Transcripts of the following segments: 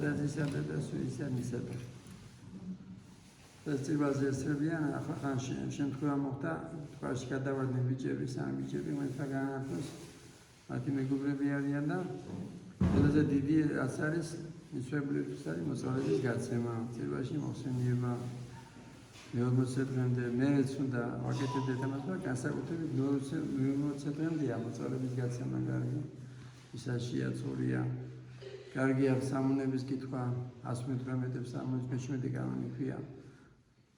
სადაზისადა და სუისანისადა. ფესტივალზე ესწრებიან ახლა შემთხვევა მოხდა თქვაში გადავარდნენ ბიჭები, სამი ბიჭები მოიცა განათლებას მათი მეგობრები არიან და ყველაზე დიდი რაც არის მისვებლების არის მოსწავლეების გაცემა წირვაში მოხსენიება მე-40 დღემდე მეც უნდა ვაკეთებდეთ ამას და განსაკუთრებით მე-40 დღემდეა მოსწავლეების გაცემა კარგი ისაშია წურია კარგია სამონების კითხვა 118 77 კანონი ქვია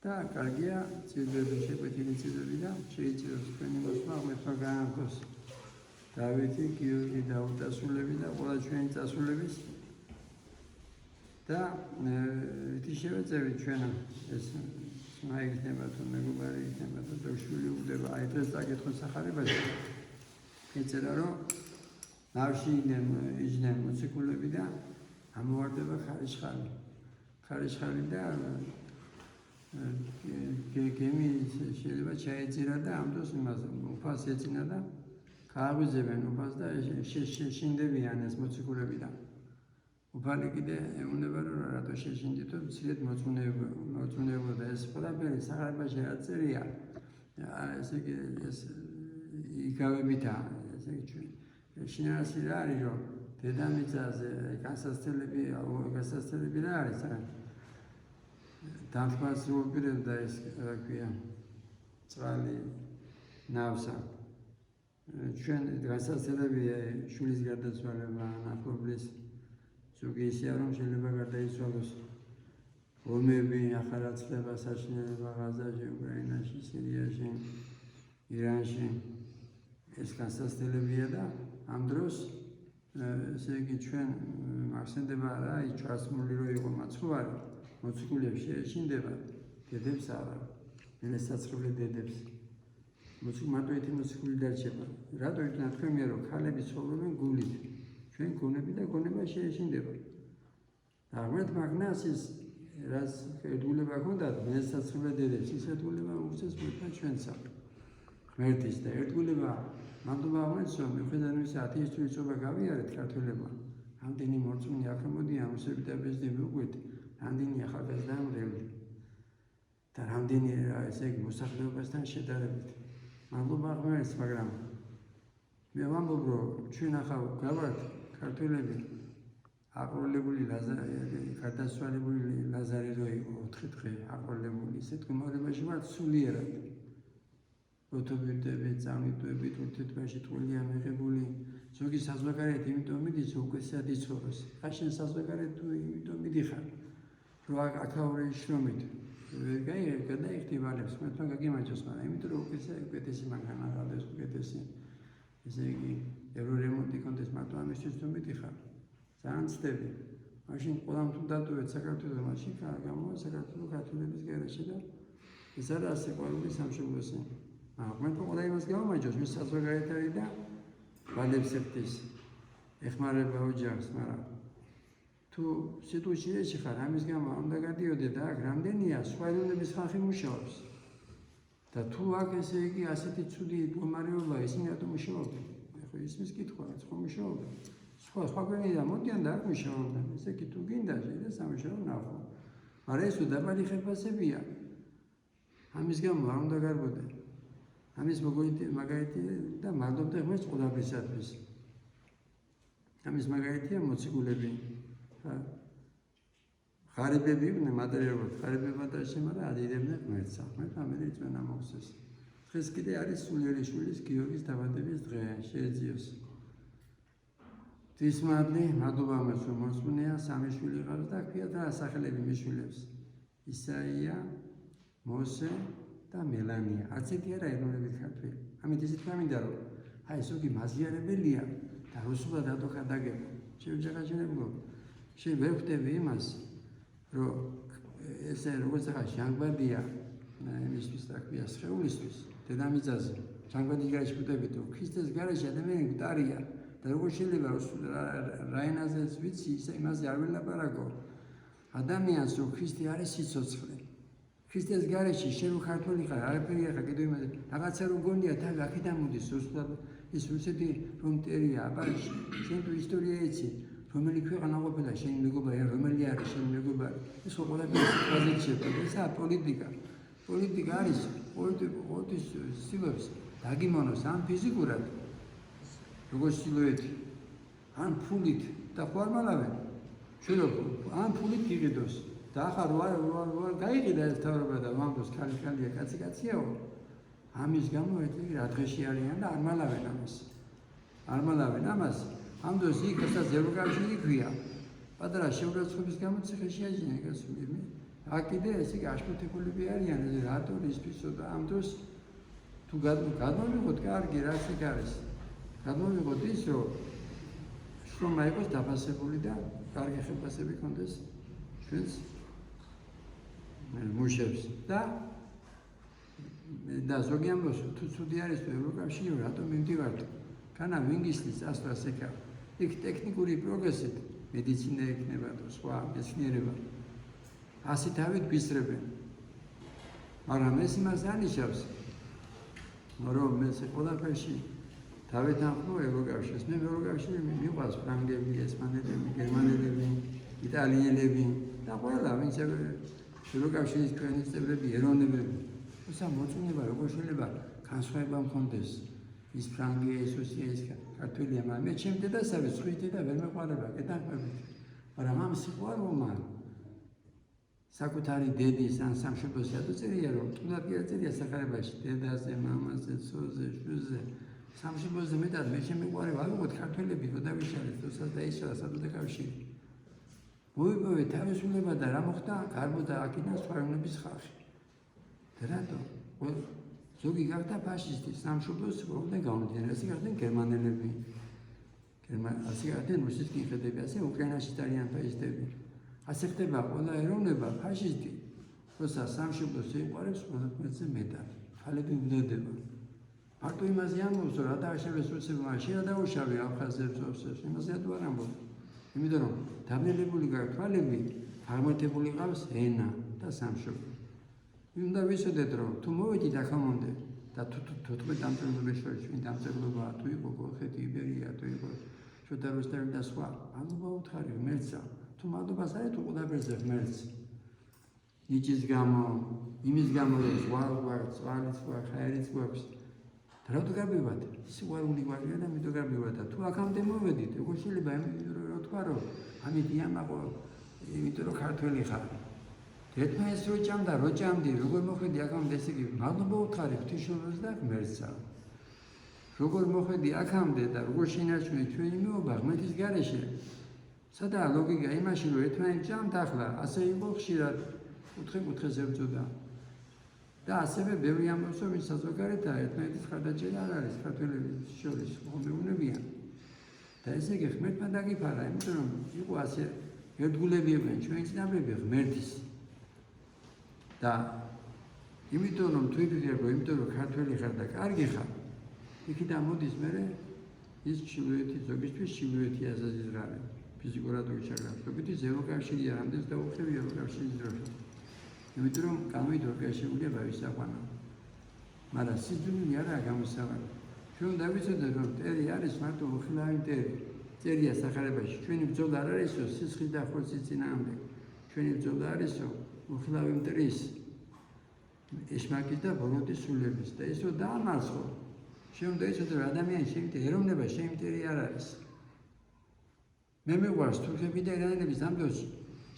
და კარგია წირვების შეკვეთილი წირვები და შეიწიროს თქვენი მოსვლა ღმერთმა განაგოს დავითი გიორგი დაუდასულები და ყველა ჩვენი წასულების და ვითი შევეწევით ჩვენ ეს მაიგდება თუ მეგობარი იქნება და დოშვილი უდება აი დღეს წაკითხოს სახარებაში ეწერა რომ ნავში იჯდნენ მოციქულები და ამოვარდება ხარიშხალი და გემი შეიძლება ჩაეწირა და ამ დროს იმას უფალს ეწინა და გააღვიძებენ უფალს და შეშინდებიან ეს მოციქულები და უფალი კიდე ეუბნება რომ რატო შეშინდითო მცირედ მოწმუნეებოდა ეს ყველაფერი სახარებაში რაც წერია ესე იგი ეს იგავებითა ესე იგი შინაარსი რა არის რომ დედამიწაზე გასასწრებელი რა არის დამხმარს უპირებდა ეს რა ქვია წყალი ნავსა ჩვენ გასასწრებია შულის გარდაცვალება ნაყოფლის ზოგი ისეა რომ შეიძლება გარდაიცვალოს ომები ახალაცხება საშინელება ღაზაში უკრაინაში სირიაში ირანში ეს გასასწრებია და ამ დროს ესე იგი ჩვენ ახსენდება რა ის ჩასმული რო იყო მაცხოვარი მოციქულებს შეეშინდება დედებს არა მენესაცრული დედებს მარტო ეთი მოციქული დარჩება რატო იქნა თქვენია რომ ქალები ცხოვრობენ გულით ჩვენ გონები და გონება შეეშინდება და ღმერთ მაგნას ის რაც ერთგულება ჰქონდათ მენესაცრული დედებს ის ერთგულება უწეს მოიცა ჩვენსა ღმერთის და ერთგულება მანდობა ღმერთს რომ მიუხედავად იმისა ათეისტური წობა გავიარეთ ქართველებმა რამდენი მორწმუნე აქ მოდიან რუსები და ბერძნები უყვეთ რამდენია ხალხასდამრევლი და რამდენი ესე იგი მოსახლეობასთან შედარებით მადლობა ღმერთს მაგრამ მე ვამბობ რომ ჩვენ ახლა გავართ ქართველები აყოლებული გარდაცვალებული ლაზარე რო იყო 4 დღე აყოლებული ისეთ გმორებაში ვართ სულიერად ოთობიტები წამიტვები თურთეთბაში ტყუილია მიღებული ზოგი საზღვარგარეთ იმიტომ მიდის უკეთესად იცხოვროს ხაშენ საზღვარგარეთ თუ იმიტომ მიდიხარ რომ აქაური შრომით გადაიხტივალებს მეთქმა გაგიმაჯოს მაგრამ იმიტომ რომ უკეთესი მანქანა გადეს უკეთესი ესე იგი ევრორემონტი კონდეს მარტო ამისთვის თუ მიდიხარ ძალიან ცდები მაშინ ყველამ თუ დატოვეთ საქართველოს მაშინ გამოვა საქართველოს ქართველების გარეშე და ეს არა ასე ყვარული სამშობლოსი მაგრამ ყველა იმას გამაჯოს მის საზღვარგარეთ არის და ვალებს ეფტის ეხმარება ოჯახს მაგრამ თუ სიტუაციაში ხარ ამის გამო უნდა გადიოდე და აქ რამდენია სვაილების ხალხი მუშაობს და თუ აქ ესე იგი ასეთი ცუდი მდგომარეობა ისინი რატომ მუშაობენ ხო ისმის კითხვა ხო მუშაობენ სხვაგვარია მოდიან და აქ მუშაობენ ესე იგი თუ გინდა შეიძლება სამუშაო ნახო მაგრამ ეს უდაბალი ხერხასებია ამის გამო არ უნდა გარბოდე ამის მაგალითი და მადლობთ ღმერთს ყველაფრისათვის ამის მაგალითია მოციქულები ღარიბები იყვნენ მატერიალურად ღარიბებმა და შემარა ადიდებდნენ ღმერთს ღმერთმა ამერიწვენა მოხსეს დღეს კიდე არის სულიერი შვილის გიორგის დაბადების დღე შეეძიოს თვის მადლობა მას რომ მოსმენია სამი შვილი ყავს და ქვია და სახელები მიშვილებს ისაია მოსე და მელანია არც ერთი არა ეროვნებით ქართველი ამით ისეთ გამინდა რომ აი ზოგი მაზიარებელია და რუსულად რატო გადაგება შევჯერაჯერებო შენ ვერ ხვდები იმას რომ ესე როგორც ახლა ჟანგბადია იმისთვის რა ქვია სხეულისთვის დედამიწაზე ჟანგბადის გარეშე ხვდებით რომ ქრისტეს გარეშე ადამიანი მტარია და როგორ შეიძლება რაინაზეც ვიცი ისე იმაზე არ ვილაპარაკო ადამიანს რომ ქრისტე არის სიცოცხლე ქრისტეს გარეშე შენ რო ქართველი ხარ არაფერი ახლა კიდევ იმაზე რაღაცა რომ გონია თან აქედან მოდის ზუსტად ის რუსეთი რომ ტერია აბა შენ თუ ისტორია იცი რომელი ქვეყანა ყოფილა შენი მეგობარი რომელი მეგობარი. ეს ყველაფერი პოზიციები, ესაა პოლიტიკა. პოლიტიკა არის ყოველთვის ცდილობს დაგიმონოს ან ფიზიკურად, როგორც სილუეტი, ან ფულით და ხوار მალავენ. ჩვენ ან ფულით გიყიდოს და ახლა რა გაიყიდა ეს თავრობა და ვამბობს ქალია, კაციაო. ამის გამო ერთი რა დღეში არიან და არ მალავენ ამას. არ მალავენ ამას. ამ დროს იქ ესაც ევროკავშირი ქვია. პატარა შეურაცხყოფის გამო ციხეში აჯინა გასულები. აქ კიდე ესე იგი აშკუთებულები არიან, რატო ისთვისო და ამ დროს თუ გადმოვიღოთ კარგი რაც იქ არის. გადმოვიღოთ ის, რომ შრომა იყოს დაფასებული და კარგი ხელფასები კონდეს ჩვენს მუშებს და ზოგი ამბობს თუ ცუდი არის თუ ევროკავშირი რატო მივდივართ? განა ვინგისლის ასვლას ეკა. იქ ტექნიკური პროგრესით მედიცინა იქნება და სხვა მეცნიერება. ასი თავით გვისწრებენ. მაგრამ ეს იმას ანიშნავს, რომ ეს ყველაფერში თავით ამხნო ევროკავშირს. მე ევროკავშირი მიყვარს ფრანგები, ესპანელები, გერმანელები, იტალიელები და ყველა ვინც ევროკავშირის ჩვენი წევრები, ეროვნებები. ისა მოწმება როგორ შეიძლება განსხვავება მქონდეს. ის ფრანგია, ეს რუსია, ეს ქართველია, მაგრამ მე ჩემ დედასავე სხვიდი და ვერ მეყვარება, კეთახმებით. მაგრამ ამ სიყვარულმა საკუთარი დედის ან სამშობლოს წერია, რომ თუნდაც კი წერია სახარებაში დედაზე, მამაზე, ცოზე, შვილზე, სამშობლოზე მეტად მე შემიყვარება, ალბათ ქართველები რო დავიშალეთ, თოსაც დაიშალა საბჭოთა კავშირი. მოიპოვეთ თავისუფლება და რა მოხდა? გარბოდა აქედან სხვა ეროვნების ხალხი. და რატო? ზოგი გახდა ფაშისტი, სამშობლოს უბრალოდ გამოდიან, ასე გახდნენ გერმანელები. ასე გახდნენ რუსეთის კინხედები, ასე უკრაინაში არიან ფაშისტები. ასე ხდება ყველა ეროვნება ფაშისტი, როცა სამშობლოს ეყარებს ყველაფერზე მეტად. ხალები უნდადება. მარტო იმაზე ამბობს, რომ რა დააშავეს რუსებმა, შეადაუშავე აფხაზებს, ოსებს, იმაზე არ ამბობ. იმიტომ რომ დაბნელებული ქალები აღმართებული ყავს ენა და სამშობლო. უნდა ვიცოდეთ, რომ თუ მოვედით აქამდე და თუ 14 დამწერლობის შორის ვინ დამწერლობა, თუ იყო კოლხეთი, იბერია, თუ იყო შოთა რუსთაველი და სხვა, ამბობა უთხარი ღმერთსა. თუ მადლობას არის თუ ყველაფერზე ღმერთს. ნიჭის გამო, იმის გამო, რომ ზღვარს, წყალიც გვაქვს, ჰაერიც გვაქვს. და რატო გაბივათ? სიყვარული გვაქვს და მითო გაბივათ. თუ აქამდე მოვედით, როგორ შეიძლება რა თქვა, რომ ამით იამაყო, იმიტომ რომ ქართველი ხარ. ერთმანეთს რო ჭამდი, როგორ მოხვედი აქამდე, ესე იგი, მადლობა უთხარი ღვთისმშობლოს და ღმერთსა. როგორ მოხვედი აქამდე და როგორ შენარჩუნე ჩვენი მეუბა ღმერთის გარეშე. სადაა ლოგიკა იმაში, რომ ერთმანეთს ჭამთ ახლა, ასე იყო ხშირად კუთხე-კუთხეს ებრძოდა. და ასევე ბევრი ამბობს, რომ ის საზოგადოებაა ერთმანეთის ხარდაჭერა არ არის ქართველების შორის, მოუნებიან. და ესე იგი ღმერთმა დაგიფარა, იმიტომ რომ იყო ასე ერთგულები იყვნენ ჩვენი წინაპრები ღმერთის. და იმიტომ რომ თუ იფიქრებ, რომ იმიტომ რომ ქართველი ხარ და კარგი ხარ, იქიდან მოდის მერე ის ჩილოეთი, ზოგისთვის ჩილოეთი აზაზიზრალი. ფიზიკურად უჩაგრავს. ზოგადად ევროკავშირი ამდენს დაუხევი ევროკავშირის დროს. იმიტომ რომ გამოიდროგაშებულია ბავშვისაყვანო. მაგრამ სიძულვილი არაა გამოსავალი. ჩვენ დავიცოდეთ, რომ მტერი არის მარტო უხილავი მტერი. წერია სახარებაში. ჩვენი ბრძოლა არ არისო სისხლის და ხორცის წინააღმდეგ. ჩვენი ბრძოლა არისო უხილავი მტრის ეშმაკის და ბოროტის სულების და ისო დაამარცხო. ჩვენ დავიცოდეთ, რომ ადამიანი შემიტე ეროვნება შემიტერი არ არის. მე მეყვარს თურქები და ირანელების ამ დროს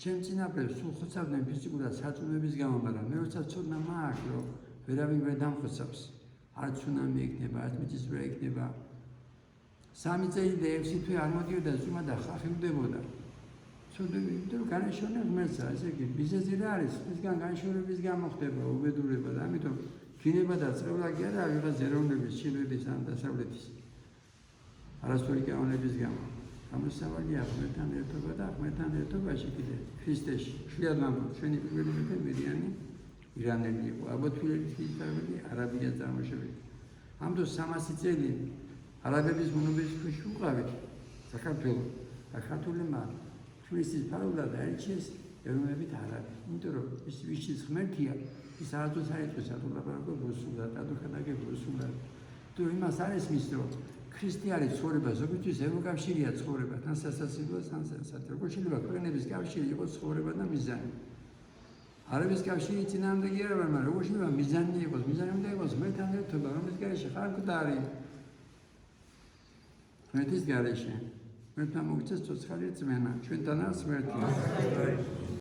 ჩემ წინაპრებს სულ ხოცავდნენ ფიზიკურად საწუნების გამო, მაგრამ მე როცა ცოდნა მაქვს, რომ ვერავინ ვერ დამხოცავს, არ ცუნამი იქნება, არ მიწისძვრა იქნება. 3 წელი და 6 თვე არ მოდიოდა ზუმა და ხალხი უდებოდა. ცოდები, იმიტომ რომ განაშორება ღმერთსა, ესე იგი, მიზეზი რა არის? ისგან განშორების გამო ხდება უბედურება და ამიტომ ქინება და წრევლა კი არა ვიღაც ეროვნების, ჩილოეთის ან დასავლეთის არასწორი კანონების გამო. გამოსავალია ღმერთთან ერთობა და ღმერთთან ერთობაში კიდე ქრისტეში. შვიად ვამბობ, ჩვენი პირველი მეფე მედიანი ირანელი იყო. აბოთფილების ისტორიები არაბია წარმოშობით. ამ დროს 300 წელი არაბების მონობის ქვეშ უყავით საქართველოს. და ქართულებმა ქრისტის ფარულად აირჩიეს ეროვნებით არაბი. იმიტომ რომ ის ვიშის ღმერთია, ის არასდროს არ იტყვის ატოლაბარაკო რუსულად, ატოხადაგებ რუსულად. თუ იმას არ ესმის, რომ ქრისტიანი ცხოვრება ზოგისთვის ემოკავშირია ცხოვრებასთან, სასაცილოსთან, როგორ შეიძლება ქვეყნების კავშირი იყოს ცხოვრება და მიზანი. არების კავშირი წინააღმდეგი არ ვარ, მაგრამ როგორ შეიძლება მიზანი იყოს, მიზანი უნდა იყოს მერთან ერთობა, რომლის გარეშე ხარ მკვდარი. ღმერთის გარეშე. მერთან მოგწეს ცოცხალი რწმენა, ჩვენთანაც ღმერთი.